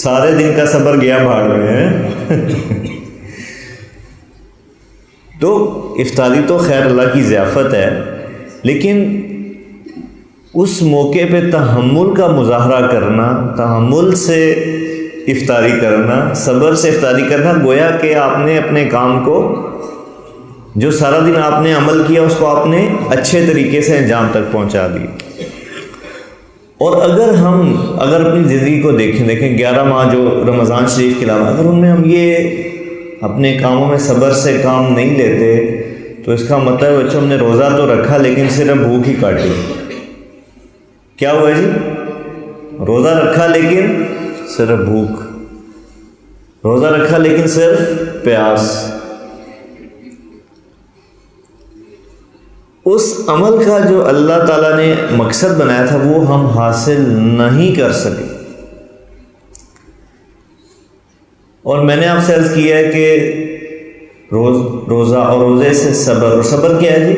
سارے دن کا صبر گیا بھاڑ میں ہے۔ تو افطاری تو خیر اللہ کی ضیافت ہے، لیکن اس موقع پہ تحمل کا مظاہرہ کرنا، تحمل سے افطاری کرنا، صبر سے افطاری کرنا، گویا کہ آپ نے اپنے کام کو، جو سارا دن آپ نے عمل کیا، اس کو آپ نے اچھے طریقے سے انجام تک پہنچا دی۔ اور اگر اپنی زندگی کو دیکھیں 11 ماہ جو رمضان شریف کے علاوہ، اگر ان میں ہم یہ اپنے کاموں میں صبر سے کام نہیں لیتے، تو اس کا مطلب ہے بچوں ہم نے روزہ تو رکھا لیکن صرف بھوک ہی کاٹی۔ کیا ہوا جی؟ روزہ رکھا لیکن صرف بھوک، روزہ رکھا لیکن صرف پیاس۔ اس عمل کا جو اللہ تعالیٰ نے مقصد بنایا تھا وہ ہم حاصل نہیں کر سکے۔ اور میں نے آپ سے عرض کیا ہے کہ روزہ اور روزے سے صبر، اور صبر کیا ہے جی؟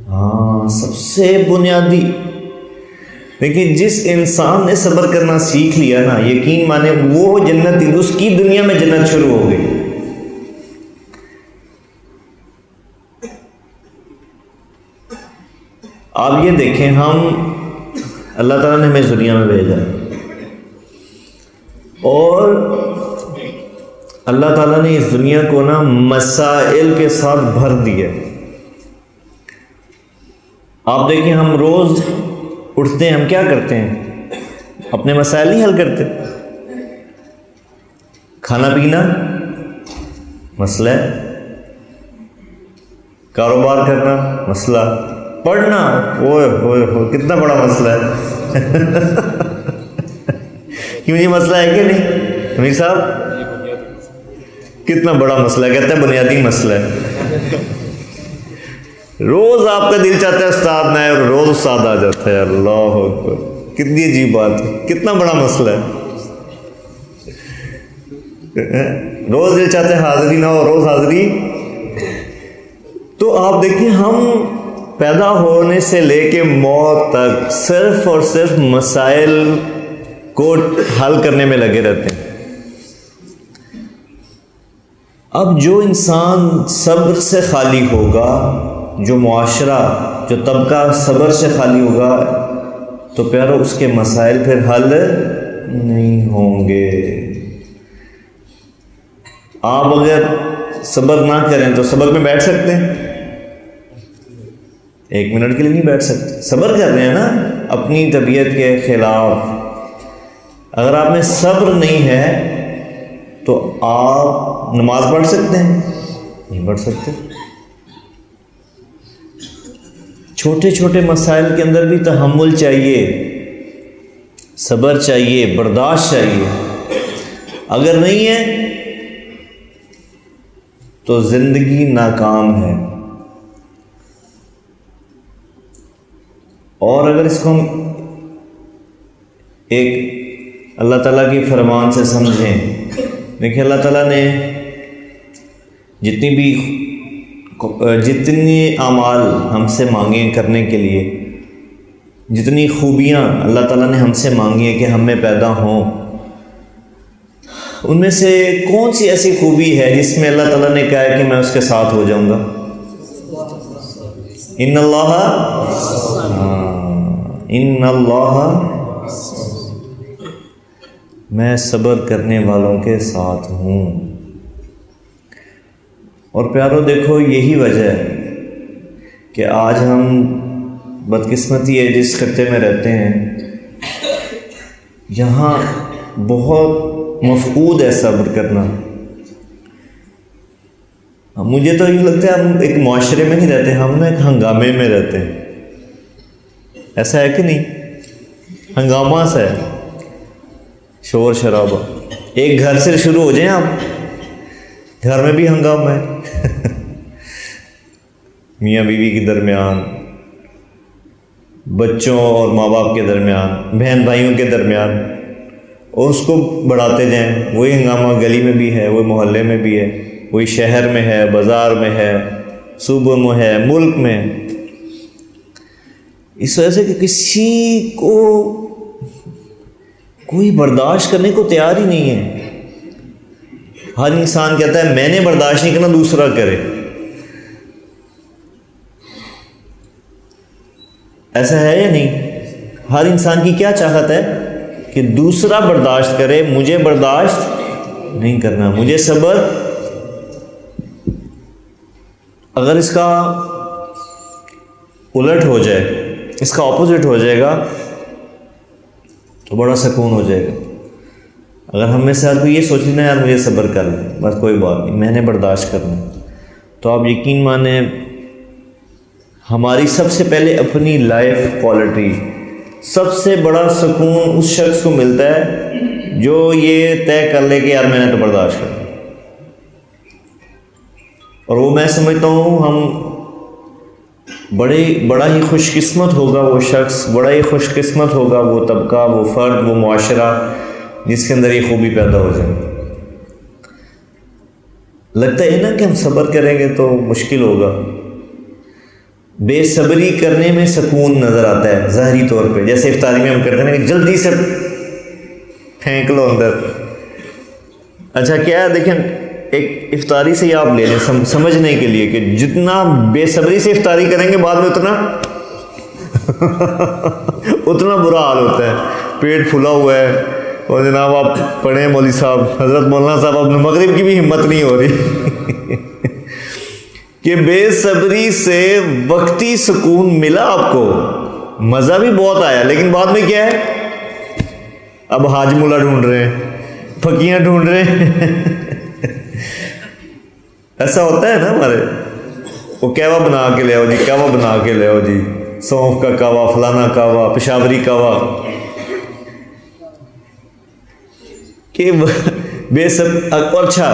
ہاں، سب سے بنیادی۔ لیکن جس انسان نے صبر کرنا سیکھ لیا نا، یقین مانے وہ جنت، اس کی دنیا میں جنت شروع ہو گئی۔ آپ یہ دیکھیں، اللہ تعالیٰ نے ہمیں اس دنیا میں بھیجا اور اللہ تعالیٰ نے اس دنیا کو نا مسائل کے ساتھ بھر دیا۔ آپ دیکھیں، ہم روز اٹھتے ہیں، ہم کیا کرتے ہیں؟ اپنے مسائل نہیں حل کرتے۔ کھانا پینا مسئلہ ہے، کاروبار کرنا مسئلہ، پڑھنا اوئے ہوئے کتنا بڑا مسئلہ ہے۔ کیوں یہ مسئلہ ہے کہ نہیں امیر صاحب؟ کتنا بڑا مسئلہ ہے، کہتے ہیں بنیادی مسئلہ ہے۔ روز آپ کا دل چاہتا ہے استاد نہ آئے اور روز استاد آ جاتا ہے، اللہ اکبر، کتنی عجیب بات ہے، کتنا بڑا مسئلہ ہے۔ روز دل چاہتا ہے حاضری نہ ہو، روز حاضری۔ تو آپ دیکھیں، ہم پیدا ہونے سے لے کے موت تک صرف اور صرف مسائل کو حل کرنے میں لگے رہتے ہیں۔ اب جو انسان صبر سے خالی ہوگا، جو معاشرہ، جو طبقہ صبر سے خالی ہوگا، تو پیارو اس کے مسائل پھر حل نہیں ہوں گے۔ آپ اگر صبر نہ کریں تو صبر میں بیٹھ سکتے ہیں؟ 1 منٹ کے لیے نہیں بیٹھ سکتے۔ صبر کر رہے ہیں نا اپنی طبیعت کے خلاف۔ اگر آپ میں صبر نہیں ہے تو آپ نماز پڑھ سکتے ہیں؟ نہیں پڑھ سکتے۔ چھوٹے چھوٹے مسائل کے اندر بھی تحمل چاہیے، صبر چاہیے، برداشت چاہیے۔ اگر نہیں ہے تو زندگی ناکام ہے۔ اور اگر اس کو ہم ایک اللہ تعالیٰ کی فرمان سے سمجھیں، دیکھیں اللہ تعالیٰ نے جتنی اعمال ہم سے مانگے کرنے کے لیے، جتنی خوبیاں اللہ تعالیٰ نے ہم سے مانگی ہیں کہ ہم میں پیدا ہوں، ان میں سے کون سی ایسی خوبی ہے جس میں اللہ تعالیٰ نے کہا ہے کہ میں اس کے ساتھ ہو جاؤں گا؟ ان اللہ میں صبر کرنے والوں کے ساتھ ہوں۔ اور پیارو دیکھو، یہی وجہ ہے کہ آج ہم بدقسمتی ہے جس خطے میں رہتے ہیں، یہاں بہت مفقود ہے صبر کرنا۔ مجھے تو یہ لگتا ہے ہم ایک معاشرے میں نہیں رہتے، ہم نا ایک ہنگامے میں رہتے ہیں۔ ایسا ہے کہ نہیں؟ ہنگامہ سا ہے، شور شرابہ۔ ایک گھر سے شروع ہو جائیں آپ، گھر میں بھی ہنگامہ ہے، میاں بیوی کے درمیان، بچوں اور ماں باپ کے درمیان، بہن بھائیوں کے درمیان، اور اس کو بڑھاتے جائیں۔ وہی ہنگامہ گلی میں بھی ہے، وہی محلے میں بھی ہے، وہی شہر میں ہے، بازار میں ہے، صوبوں میں ہے، ملک میں۔ اس وجہ سے کہ کسی کو کوئی برداشت کرنے کو تیار ہی نہیں ہے. ہر انسان کہتا ہے میں نے برداشت نہیں کرنا دوسرا کرے. ایسا ہے یا نہیں؟ ہر انسان کی کیا چاہت ہے کہ دوسرا برداشت کرے، مجھے برداشت نہیں کرنا، مجھے صبر. اگر اس کا الٹ ہو جائے، اس کا اپوزٹ ہو جائے گا تو بڑا سکون ہو جائے گا. اگر ہم میں سے ہر کوئی یہ سوچ لینا یار مجھے صبر کر لیں، بس کوئی بات نہیں، میں نے برداشت کرنا، تو آپ یقین مانیں ہماری سب سے پہلے اپنی لائف کوالٹی، سب سے بڑا سکون اس شخص کو ملتا ہے جو یہ طے کر لے کہ یار میں نے تو برداشت کرنا. اور وہ میں سمجھتا ہوں ہم بڑا ہی خوش قسمت ہوگا وہ شخص، بڑا ہی خوش قسمت ہوگا وہ طبقہ، وہ فرد، وہ معاشرہ جس کے اندر یہ خوبی پیدا ہو جائے. لگتا ہے نا کہ ہم صبر کریں گے تو مشکل ہوگا. بے صبری کرنے میں سکون نظر آتا ہے ظاہری طور پہ، جیسے افطاری میں ہم کرتے ہیں کہ جلدی سے پھینک لو اندر. اچھا کیا ہے دیکھیں، ایک افطاری سے ہی آپ لے لیں سمجھنے کے لیے کہ جتنا بے صبری سے افطاری کریں گے بعد میں اتنا برا حال ہوتا ہے. پیٹ پھلا ہوا ہے اور جناب آپ پڑھیں مولوی صاحب، حضرت مولانا صاحب، اب مغرب کی بھی ہمت نہیں ہو رہی کہ بے صبری سے وقتی سکون ملا آپ کو، مزہ بھی بہت آیا، لیکن بعد میں کیا ہے، اب حاج ملا ڈھونڈ رہے ہیں، پھکیاں ڈھونڈ رہے ہیں. ایسا ہوتا ہے نا ہمارے، وہ کہوا بنا کے لے آؤ جی، کہوا بنا کے لے آؤ جی، سونف کا کہوا، فلانا کہوا، پشاوری کہوا. کہ بے سب. اور اچھا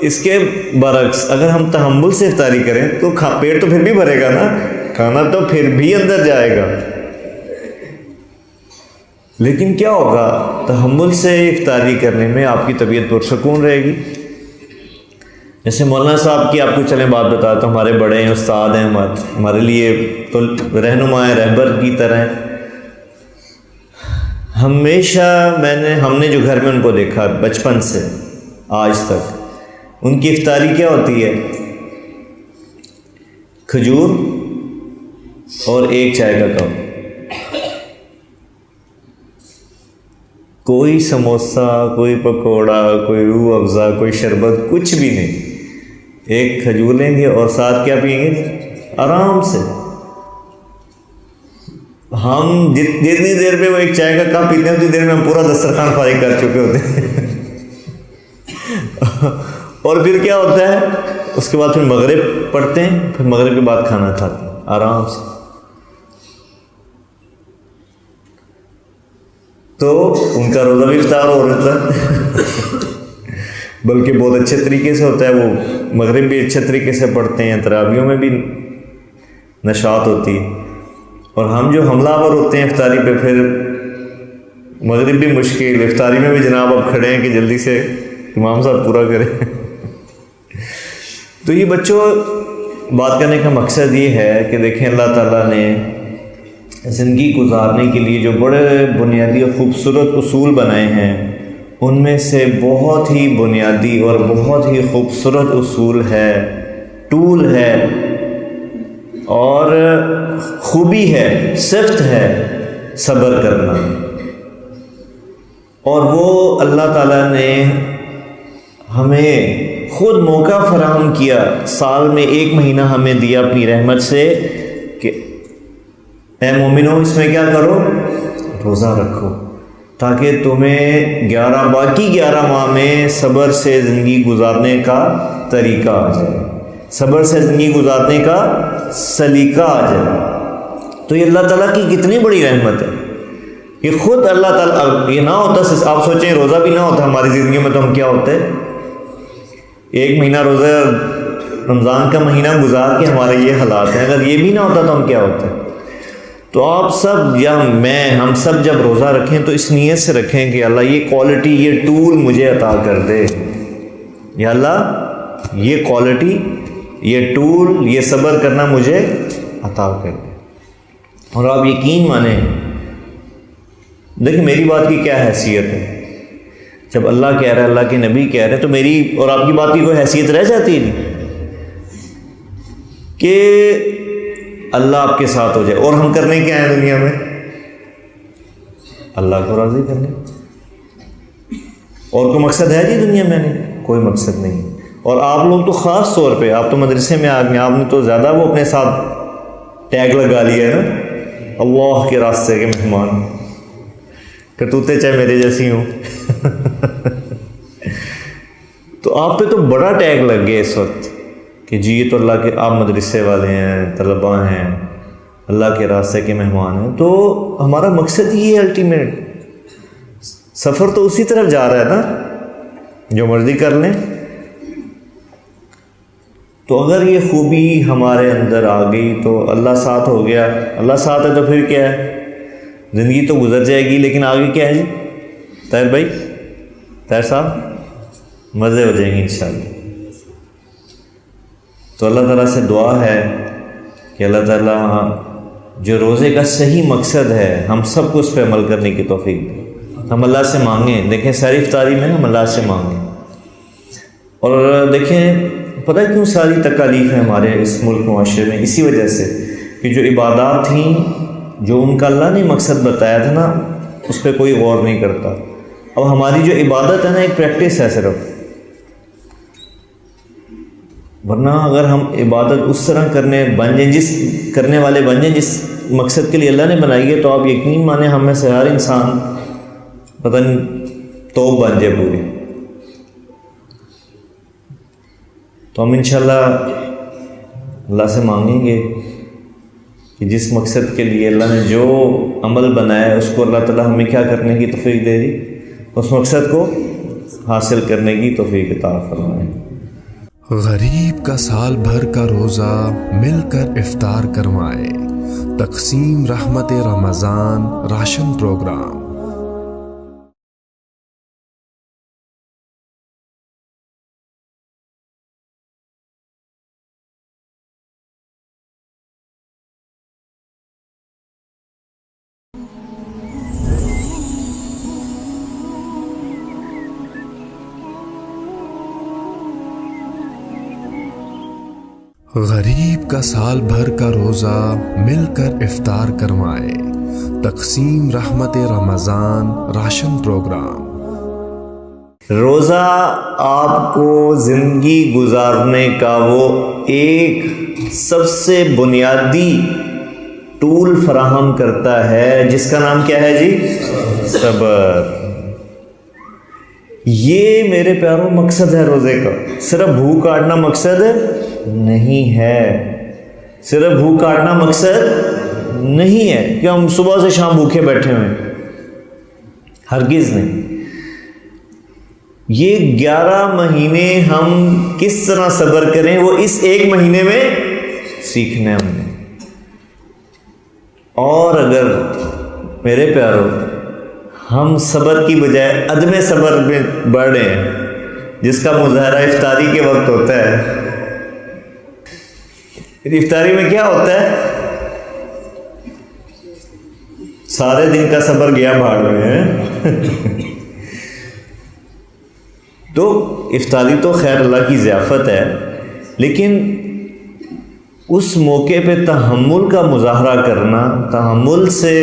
اس کے برعکس اگر ہم تحمل سے افطاری کریں تو پیٹ تو پھر بھی بھرے گا نا، کھانا تو پھر بھی اندر جائے گا، لیکن کیا ہوگا، تحمل سے افطاری کرنے میں آپ کی طبیعت پرسکون رہے گی. جیسے مولانا صاحب کی آپ کو چلیں بات بتاتا ہوں، ہمارے بڑے ہیں، استاد ہیں، ہمارے لیے تو رہنما ہیں، رہبر کی طرح. ہمیشہ ہم نے جو گھر میں ان کو دیکھا بچپن سے آج تک، ان کی افطاری کیا ہوتی ہے، کھجور اور ایک چائے کا کپ. کوئی سموسہ، کوئی پکوڑا، کوئی روح افزا، کوئی شربت، کچھ بھی نہیں. ایک کھجور لیں گے اور ساتھ کیا پئیں گے، آرام سے. ہم جتنی دیر پہ وہ ایک چائے کا کپ پیتے ہیں اتنی دیر میں ہم پورا دسترخوان فارغ کر چکے ہوتے ہیں. اور پھر کیا ہوتا ہے، اس کے بعد پھر مغرب پڑھتے ہیں، پھر مغرب کے بعد کھانا کھاتے ہیں آرام سے. تو ان کا روزہ بھی افطار ہو رہتا ہے بلکہ بہت اچھے طریقے سے ہوتا ہے. وہ مغرب بھی اچھے طریقے سے پڑھتے ہیں، تراویحوں میں بھی نشاط ہوتی ہے. اور ہم جو حملہ آور ہوتے ہیں افطاری پہ، پھر مغرب بھی مشکل، افطاری میں بھی جناب اب کھڑے ہیں کہ جلدی سے امام صاحب پورا کریں. تو یہ بچوں بات کرنے کا مقصد یہ ہے کہ دیکھیں اللہ تعالیٰ نے زندگی گزارنے کے لیے جو بڑے بنیادی اور خوبصورت اصول بنائے ہیں، ان میں سے بہت ہی بنیادی اور بہت ہی خوبصورت اصول ہے، ٹول ہے اور خوبی ہے، صفت ہے صبر کرنا. اور وہ اللہ تعالیٰ نے ہمیں خود موقع فراہم کیا، سال میں 1 مہینہ ہمیں دیا اپنی رحمت سے کہ اے مومنو اس میں کیا کرو، روزہ رکھو، تاکہ تمہیں باقی 11 ماہ میں صبر سے زندگی گزارنے کا طریقہ آ جائے، صبر سے زندگی گزارنے کا سلیقہ آ جائے. تو یہ اللہ تعالیٰ کی کتنی بڑی رحمت ہے. یہ خود اللہ تعالیٰ، یہ نہ ہوتا، آپ سوچیں روزہ بھی نہ ہوتا ہماری زندگی میں تو ہم کیا ہوتے، 1 مہینہ روزہ رمضان کا مہینہ گزار کے ہمارے یہ حالات ہیں. اگر یہ بھی نہ ہوتا تو ہم کیا ہوتے. تو آپ سب یا ہم سب جب روزہ رکھیں تو اس نیت سے رکھیں کہ اللہ یہ کوالٹی، یہ ٹول مجھے عطا کر دے، یا اللہ یہ کوالٹی، یہ ٹول، یہ صبر کرنا مجھے عطا کر دے. اور آپ یقین مانیں دیکھیں میری بات کی کیا حیثیت ہے؟ جب اللہ کہہ رہا ہے، اللہ کے نبی کہہ رہے ہیں، تو میری اور آپ کی بات کی کوئی حیثیت رہ جاتی ہے نہیں کہ اللہ آپ کے ساتھ ہو جائے؟ اور ہم کرنے کیا ہیں دنیا میں؟ اللہ کو راضی کرنے. اور کوئی مقصد ہے جی دنیا میں؟ نہیں، کوئی مقصد نہیں. اور آپ لوگ تو خاص طور پہ، آپ تو مدرسے میں آ گئے، آپ نے تو زیادہ وہ اپنے ساتھ ٹیگ لگا لیا ہے نا، اللہ کے راستے کے مہمان. کرتوتے چاہے میرے جیسی ہوں تو آپ پہ تو بڑا ٹیگ لگ گیا اس وقت کہ جی یہ تو اللہ کے، آپ مدرسے والے ہیں، طلباء ہیں، اللہ کے راستے کے مہمان ہیں. تو ہمارا مقصد یہ ہے الٹیمیٹ. سفر تو اسی طرف جا رہا ہے نا، جو مرضی کر لیں. تو اگر یہ خوبی ہمارے اندر آ گئی تو اللہ ساتھ ہو گیا. اللہ ساتھ ہے تو پھر کیا ہے؟ زندگی تو گزر جائے گی، لیکن آگے کیا ہے جی؟ طاہر بھائی، طاہر صاحب، مزے ہو جائیں گے انشاءاللہ. تو اللہ تعالیٰ سے دعا ہے کہ اللہ تعالیٰ جو روزے کا صحیح مقصد ہے ہم سب کو اس پہ عمل کرنے کی توفیق دے. ہم اللہ سے مانگیں. دیکھیں ساری افطاری میں ہم اللہ سے مانگیں. اور دیکھیں پتہ ہے کیوں ساری تکالیف ہیں ہمارے اس ملک معاشرے میں؟ اسی وجہ سے کہ جو عبادات تھیں، جو ان کا اللہ نے مقصد بتایا تھا نا، اس پہ کوئی غور نہیں کرتا. اب ہماری جو عبادت ہے نا، ایک پریکٹس ہے صرف. ورنہ اگر ہم عبادت اس طرح کرنے والے بن جائیں جس مقصد کے لیے اللہ نے بنائی ہے، تو آپ یقین مانیں ہم میں سے ہر انسان پتہ نہیں توب بن جائے پوری. تو ہم انشاءاللہ اللہ سے مانگیں گے کہ جس مقصد کے لیے اللہ نے جو عمل بنایا ہے اس کو اللہ تعالیٰ ہمیں کیا کرنے کی توفیق دے دی، اس مقصد کو حاصل کرنے کی توفیق عطا فرمائے. غریب کا سال بھر کا روزہ مل کر افطار کروائے. تقسیم رحمت رمضان راشن پروگرام. غریب کا سال بھر کا روزہ مل کر افطار کروائے. تقسیم رحمت رمضان راشن پروگرام. روزہ آپ کو زندگی گزارنے کا وہ ایک سب سے بنیادی ٹول فراہم کرتا ہے جس کا نام کیا ہے جی؟ صبر. یہ میرے پیاروں مقصد ہے روزے کا. صرف بھوک کاٹنا مقصد نہیں ہے. صرف بھوک کاٹنا مقصد نہیں ہے کہ ہم صبح سے شام بھوکے بیٹھے ہوئے، ہرگز نہیں. یہ 11 مہینے ہم کس طرح صبر کریں وہ اس ایک مہینے میں سیکھنا ہے ہم نے. اور اگر میرے پیاروں ہم صبر کی بجائے عدم صبر میں بڑھ رہے ہیں، جس کا مظاہرہ افطاری کے وقت ہوتا ہے. افطاری میں کیا ہوتا ہے؟ سارے دن کا صبر گیا بھاڑ میں ہے. تو افطاری تو خیر اللہ کی ضیافت ہے، لیکن اس موقع پہ تحمل کا مظاہرہ کرنا، تحمل سے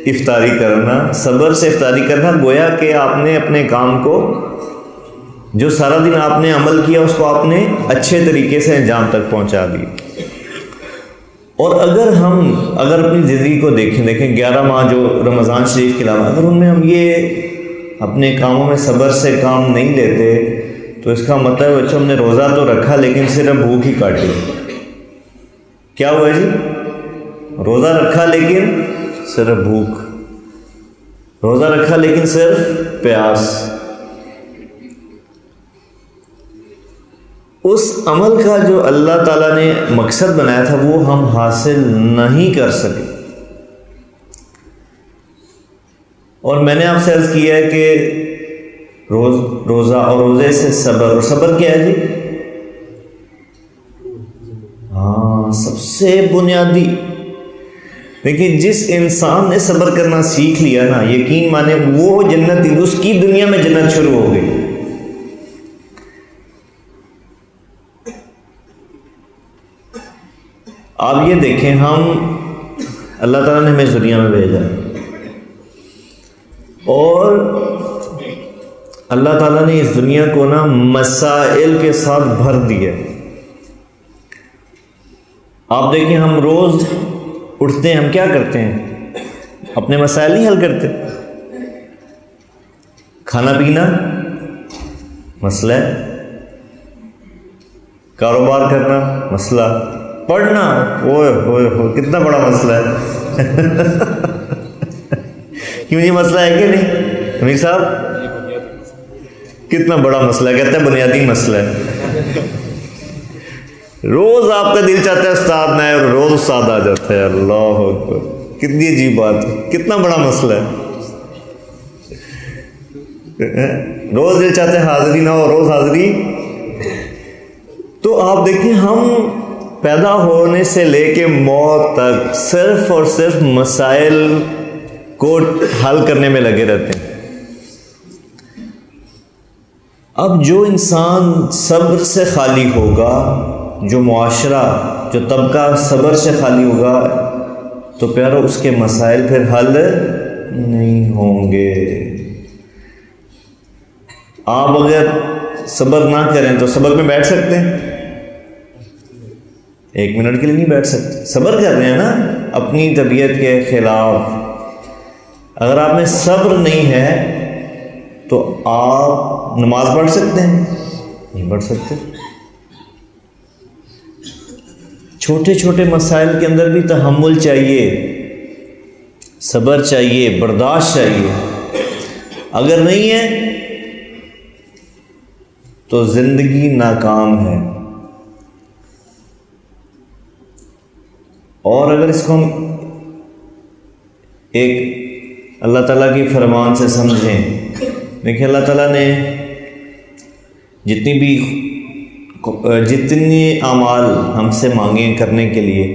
افطاری کرنا، صبر سے افطاری کرنا، گویا کہ آپ نے اپنے کام کو، جو سارا دن آپ نے عمل کیا، اس کو آپ نے اچھے طریقے سے انجام تک پہنچا دی. اور اگر اپنی زندگی کو دیکھیں 11 ماہ جو رمضان شریف کے علاوہ، اگر ان میں ہم یہ اپنے کاموں میں صبر سے کام نہیں لیتے، تو اس کا مطلب ہے بچوں ہم نے روزہ تو رکھا لیکن صرف بھوک ہی کاٹی. کیا ہوا جی؟ روزہ رکھا لیکن صرف بھوک، روزہ رکھا لیکن صرف پیاس. اس عمل کا جو اللہ تعالیٰ نے مقصد بنایا تھا وہ ہم حاصل نہیں کر سکے. اور میں نے آپ سے عرض کیا ہے کہ روزہ اور روزے سے صبر. اور صبر کیا ہے جی؟ سب سے بنیادی لیکن جس انسان نے صبر کرنا سیکھ لیا نا، یقین مانے وہ جنت، اس کی دنیا میں جنت شروع ہو گئی۔ آپ یہ دیکھیں، ہم اللہ تعالیٰ نے ہمیں اس دنیا میں بھیجا اور اللہ تعالیٰ نے اس دنیا کو نا مسائل کے ساتھ بھر دیا۔ آپ دیکھیں، ہم روز اٹھتے ہیں، ہم کیا کرتے ہیں؟ اپنے مسائل نہیں حل کرتے۔ کھانا پینا مسئلہ ہے، کاروبار کرنا مسئلہ، پڑھنا اوئے ہوئے ہوئے کتنا بڑا مسئلہ ہے۔ کیوں یہ مسئلہ ہے کہ نہیں امیر صاحب؟ کتنا بڑا مسئلہ ہے، کہتے ہیں بنیادی مسئلہ ہے۔ روز آپ کا دل چاہتا ہے استاد نہ آئے اور روز استاد آ جاتا ہے، اللہ اکبر، کتنی عجیب بات ہے، کتنا بڑا مسئلہ ہے۔ روز دل چاہتے ہیں حاضری نہ ہو، روز حاضری۔ تو آپ دیکھیں، ہم پیدا ہونے سے لے کے موت تک صرف اور صرف مسائل کو حل کرنے میں لگے رہتے ہیں۔ اب جو انسان صبر سے خالی ہوگا، جو معاشرہ، جو طبقہ صبر سے خالی ہوگا، تو پیارو اس کے مسائل پھر حل نہیں ہوں گے۔ آپ اگر صبر نہ کریں تو صبر میں بیٹھ سکتے ہیں؟ 1 منٹ کے لیے نہیں بیٹھ سکتے۔ صبر کر رہے ہیں نا اپنی طبیعت کے خلاف۔ اگر آپ میں صبر نہیں ہے تو آپ نماز پڑھ سکتے ہیں؟ نہیں پڑھ سکتے۔ چھوٹے چھوٹے مسائل کے اندر بھی تحمل چاہیے، صبر چاہیے، برداشت چاہیے۔ اگر نہیں ہے تو زندگی ناکام ہے۔ اور اگر اس کو ہم ایک اللہ تعالیٰ کی فرمان سے سمجھیں، دیکھیں اللہ تعالیٰ نے جتنی اعمال ہم سے مانگے کرنے کے لیے،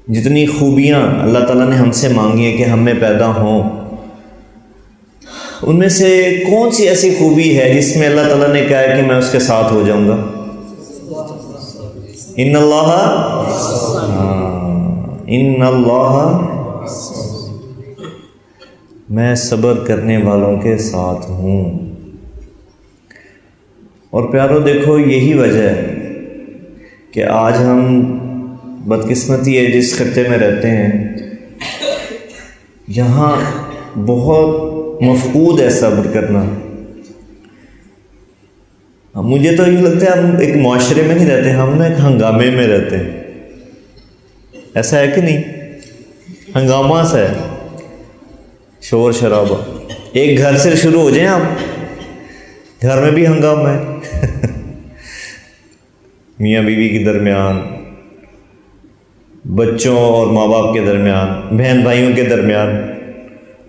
جتنی خوبیاں اللہ تعالیٰ نے ہم سے مانگی ہیں کہ ہم میں پیدا ہوں، ان میں سے کون سی ایسی خوبی ہے جس میں اللہ تعالیٰ نے کہا ہے کہ میں اس کے ساتھ ہو جاؤں گا؟ ان اللہ میں صبر کرنے والوں کے ساتھ ہوں۔ اور پیارو دیکھو، یہی وجہ ہے کہ آج ہم بدقسمتی ہے جس خطے میں رہتے ہیں، یہاں بہت مفقود ہے صبر کرنا۔ مجھے تو یہ لگتا ہے ہم ایک معاشرے میں نہیں رہتے، ہم نا ایک ہنگامے میں رہتے ہیں۔ ایسا ہے کہ نہیں؟ ہنگامہ سا ہے، شور شرابہ۔ ایک گھر سے شروع ہو جائیں آپ، گھر میں بھی ہنگامہ ہے، میاں بیوی کے درمیان، بچوں اور ماں باپ کے درمیان، بہن بھائیوں کے درمیان،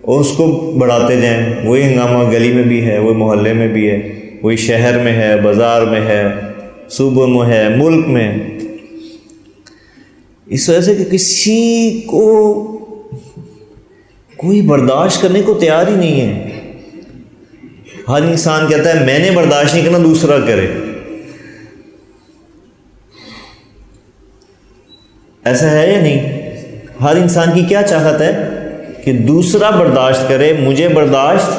اور اس کو بڑھاتے جائیں۔ وہی ہنگامہ گلی میں بھی ہے، وہی محلے میں بھی ہے، وہی شہر میں ہے، بازار میں ہے، صوبوں میں ہے، ملک میں۔ اس وجہ سے کہ کسی کو کوئی برداشت کرنے کو تیار ہی نہیں ہے۔ ہر انسان کہتا ہے میں نے برداشت نہیں کرنا، دوسرا کرے۔ ایسا ہے یا نہیں؟ ہر انسان کی کیا چاہت ہے کہ دوسرا برداشت کرے، مجھے برداشت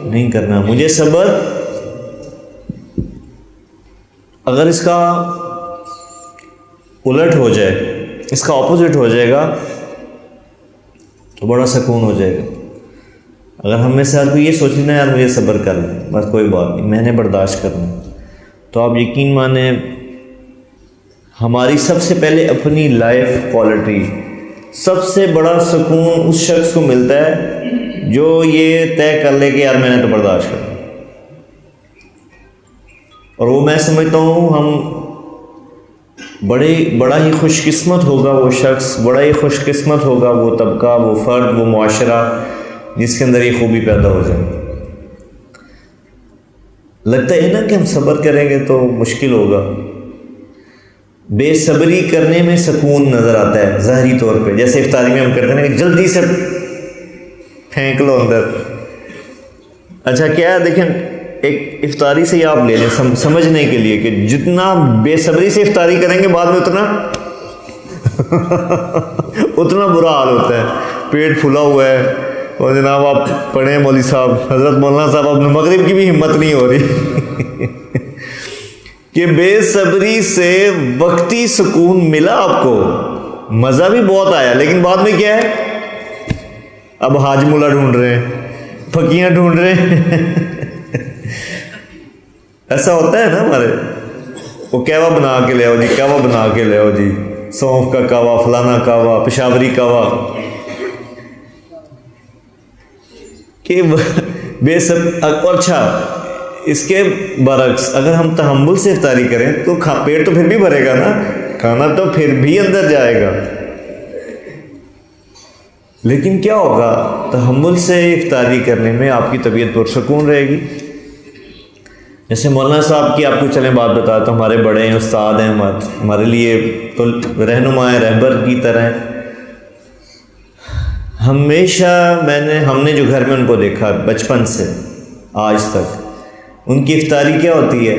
نہیں کرنا، مجھے صبر۔ اگر اس کا الٹ ہو جائے، اس کا اپوزٹ ہو جائے گا تو بڑا سکون ہو جائے گا۔ اگر ہم میں سے ہر کوئی یہ سوچ لینا یار مجھے صبر کر لیں، بس کوئی بات نہیں، میں نے برداشت کرنا، تو آپ یقین مانیں ہماری سب سے پہلے اپنی لائف کوالٹی، سب سے بڑا سکون اس شخص کو ملتا ہے جو یہ طے کر لے کہ یار میں نے تو برداشت کرنا۔ اور وہ میں سمجھتا ہوں ہم بڑا ہی خوش قسمت ہوگا وہ شخص، بڑا ہی خوش قسمت ہوگا وہ طبقہ، وہ فرد، وہ معاشرہ جس کے اندر یہ خوبی پیدا ہو جائے۔ لگتا ہے نا کہ ہم صبر کریں گے تو مشکل ہوگا، بے صبری کرنے میں سکون نظر آتا ہے ظاہری طور پہ، جیسے افطاری میں ہم کرتے ہیں کہ جلدی سے پھینک لو اندر. اچھا کیا ہے دیکھیں، ایک افطاری سے ہی آپ لے لیں سمجھنے کے لیے کہ جتنا بے صبری سے افطاری کریں گے بعد میں اتنا برا حال ہوتا ہے، پیٹ پھلا ہوا ہے. اور جناب آپ پڑھیں مولوی صاحب، حضرت مولانا صاحب، اب مغرب کی بھی ہمت نہیں ہو رہی کہ بے صبری سے وقتی سکون ملا آپ کو، مزہ بھی بہت آیا، لیکن بعد میں کیا ہے، اب حاج مولا ڈھونڈ رہے ہیں، پھکیاں ڈھونڈ رہے ہیں. ایسا ہوتا ہے نا ہمارے، وہ کہوا بنا کے لے آؤ جی، کہوا بنا کے لے آؤ جی، سونف کا کہوا، فلانا کہوا، پشاوری کہوا. کہ بے صبر. اور اچھا اس کے برعکس اگر ہم تحمل سے افطاری کریں تو پیٹ تو پھر بھی بھرے گا نا، کھانا تو پھر بھی اندر جائے گا. لیکن کیا ہوگا، تحمل سے افطاری کرنے میں آپ کی طبیعت پرسکون رہے گی. جیسے مولانا صاحب کی آپ کو چلیں بات بتاتا ہوں، ہمارے بڑے ہیں، استاد ہیں، ہمارے لیے تو رہنما ہیں، رہبر کی طرح ہیں. ہمیشہ ہم نے جو گھر میں ان کو دیکھا بچپن سے آج تک، ان کی افطاری کیا ہوتی ہے،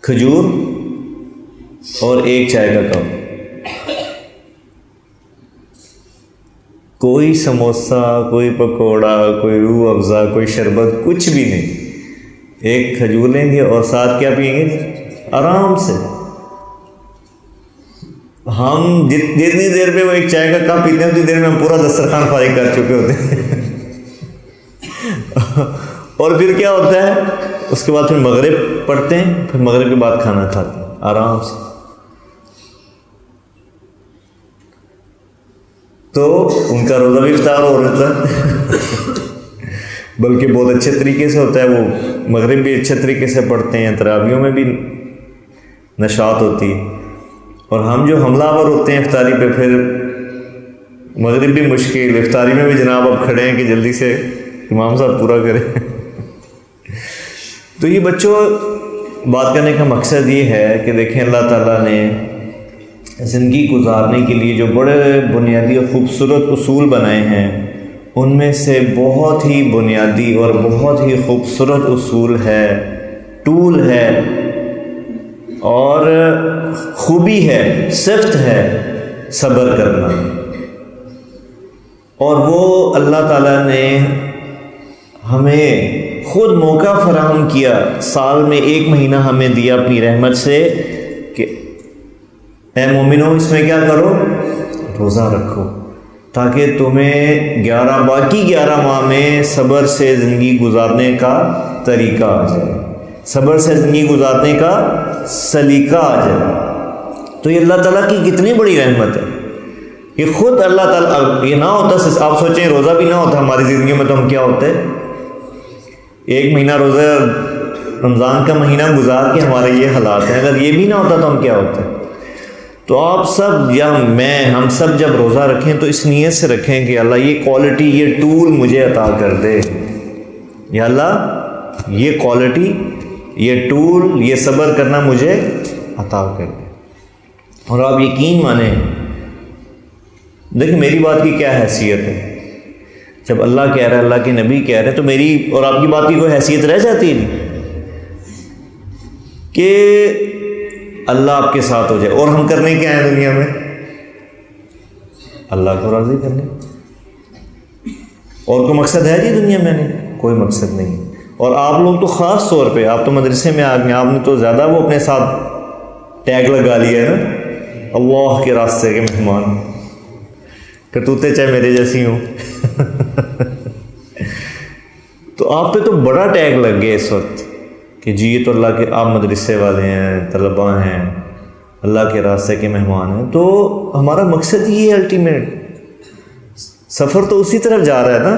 کھجور اور ایک چائے کا کپ. کوئی سموسہ، کوئی پکوڑا، کوئی روح افزا، کوئی شربت، کچھ بھی نہیں. ایک کھجور لیں گے اور ساتھ کیا پئیں گے، آرام سے. ہم جتنی دیر پہ وہ ایک چائے کا کپ پیتے ہیں اتنی دیر میں ہم پورا دسترخوان فارغ کر چکے ہوتے ہیں. اور پھر کیا ہوتا ہے، اس کے بعد پھر مغرب پڑھتے ہیں، پھر مغرب کے بعد کھانا کھاتے ہیں آرام سے. تو ان کا روزہ بھی افطار ہو رہتا ہے بلکہ بہت اچھے طریقے سے ہوتا ہے. وہ مغرب بھی اچھے طریقے سے پڑھتے ہیں، تراویحوں میں بھی نشاط ہوتی ہے. اور ہم جو حملہ آور ہوتے ہیں افطاری پہ، پھر مغرب بھی مشکل، افطاری میں بھی جناب اب کھڑے ہیں کہ جلدی سے امام صاحب پورا کریں. تو یہ بچوں بات کرنے کا مقصد یہ ہے کہ دیکھیں اللہ تعالیٰ نے زندگی گزارنے کے لیے جو بڑے بنیادی اور خوبصورت اصول بنائے ہیں، ان میں سے بہت ہی بنیادی اور بہت ہی خوبصورت اصول ہے، ٹول ہے اور خوبی ہے، صفت ہے صبر کرنا. اور وہ اللہ تعالیٰ نے ہمیں خود موقع فراہم کیا، سال میں 1 مہینہ ہمیں دیا اپنی رحمت سے کہ اے مومنو اس میں کیا کرو، روزہ رکھو، تاکہ تمہیں باقی 11 ماہ میں صبر سے زندگی گزارنے کا طریقہ آ جائے، صبر سے زندگی گزارنے کا سلیقہ آ جائے. تو یہ اللہ تعالیٰ کی کتنی بڑی رحمت ہے. یہ خود اللہ تعالیٰ، یہ نہ ہوتا، آپ سوچیں روزہ بھی نہ ہوتا ہماری زندگی میں تو ہم کیا ہوتے، 1 مہینہ روزہ رمضان کا مہینہ گزار کے ہمارے یہ حالات ہیں. اگر یہ بھی نہ ہوتا تو ہم کیا ہوتے. تو آپ سب یا ہم سب جب روزہ رکھیں تو اس نیت سے رکھیں کہ اللہ یہ کوالٹی، یہ ٹول مجھے عطا کر دے، یا اللہ یہ کوالٹی، یہ ٹول، یہ صبر کرنا مجھے عطا کر دے. اور آپ یقین مانیں، دیکھیں میری بات کی کیا حیثیت ہے، جب اللہ کہہ رہا ہے، اللہ کے نبی کہہ رہے ہیں، تو میری اور آپ کی بات کی کوئی حیثیت رہ جاتی ہے کہ اللہ آپ کے ساتھ ہو جائے. اور ہم کرنے کیا ہیں دنیا میں، اللہ کو راضی کرنے. اور کوئی مقصد ہے جی دنیا میں؟ نہیں، کوئی مقصد نہیں. اور آپ لوگ تو خاص طور پہ، آپ تو مدرسے میں آ گئے، آپ نے تو زیادہ وہ اپنے ساتھ ٹیگ لگا لیا ہے نا، اللہ کے راستے کے مہمان، کرتوتے چاہے میرے جیسی ہوں تو آپ پہ تو بڑا ٹیگ لگ گیا اس وقت کہ جی یہ تو اللہ کے، آپ مدرسے والے ہیں، طلباء ہیں، اللہ کے راستے کے مہمان ہیں. تو ہمارا مقصد یہ ہے الٹیمیٹ، سفر تو اسی طرف جا رہا ہے نا،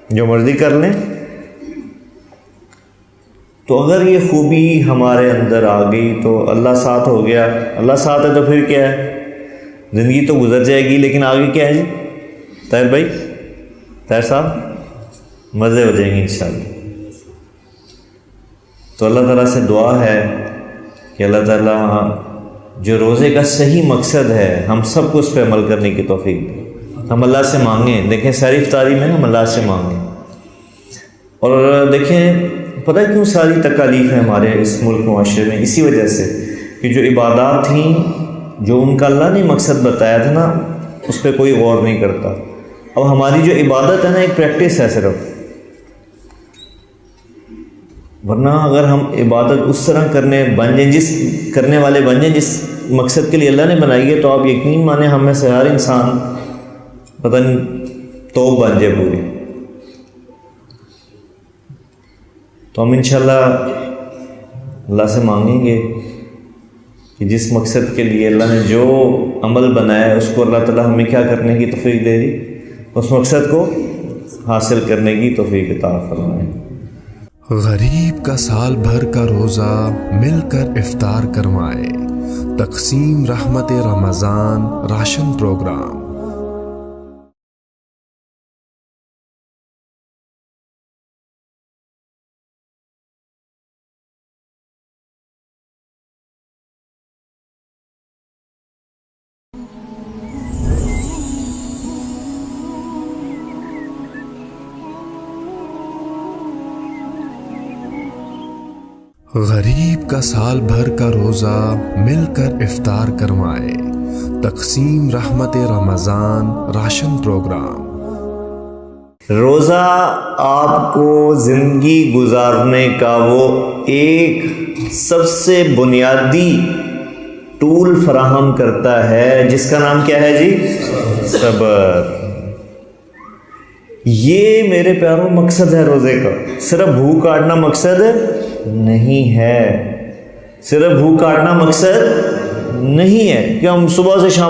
جو مرضی کر لیں. تو اگر یہ خوبی ہمارے اندر آ گئی تو اللہ ساتھ ہو گیا. اللہ ساتھ ہے تو پھر کیا ہے، زندگی تو گزر جائے گی، لیکن آگے کیا ہے جی طاہر بھائی، طاہر صاحب، مزے ہو جائیں گے انشاءاللہ. تو اللہ تعالیٰ سے دعا ہے کہ اللہ تعالیٰ جو روزے کا صحیح مقصد ہے ہم سب کو اس پہ عمل کرنے کی توفیق دے. ہم اللہ سے مانگیں. دیکھیں ساری افطاری میں ہم اللہ سے مانگیں. اور دیکھیں پتہ کیوں ساری تکالیف ہیں ہمارے اس ملک معاشرے میں؟ اسی وجہ سے کہ جو عبادات تھیں جو ان کا اللہ نے مقصد بتایا تھا نا اس پہ کوئی غور نہیں کرتا. اب ہماری جو عبادت ہے نا ایک پریکٹس ہے صرف، ورنہ اگر ہم عبادت اس طرح کرنے والے بن جائیں جس مقصد کے لیے اللہ نے بنائی ہے تو آپ یقین مانیں ہم میں سے ہر انسان پتہ نہیں توب بن جائے پوری. تو ہم انشاءاللہ اللہ سے مانگیں گے کہ جس مقصد کے لیے اللہ نے جو عمل بنایا ہے اس کو اللہ تعالیٰ ہمیں کیا کرنے کی توفیق دے دی، اس مقصد کو حاصل کرنے کی توفیق عطا فرمائے. غریب کا سال بھر کا روزہ مل کر افطار کروائے. تقسیم رحمت رمضان راشن پروگرام. غریب کا سال بھر کا روزہ مل کر افطار کروائے. تقسیم رحمت رمضان راشن پروگرام. روزہ آپ کو زندگی گزارنے کا وہ ایک سب سے بنیادی ٹول فراہم کرتا ہے جس کا نام کیا ہے جی؟ صبر. یہ میرے پیاروں مقصد ہے روزے کا. صرف بھوک کاٹنا مقصد نہیں ہے. صرف بھوک کاٹنا مقصد نہیں ہے کہ ہم صبح سے شام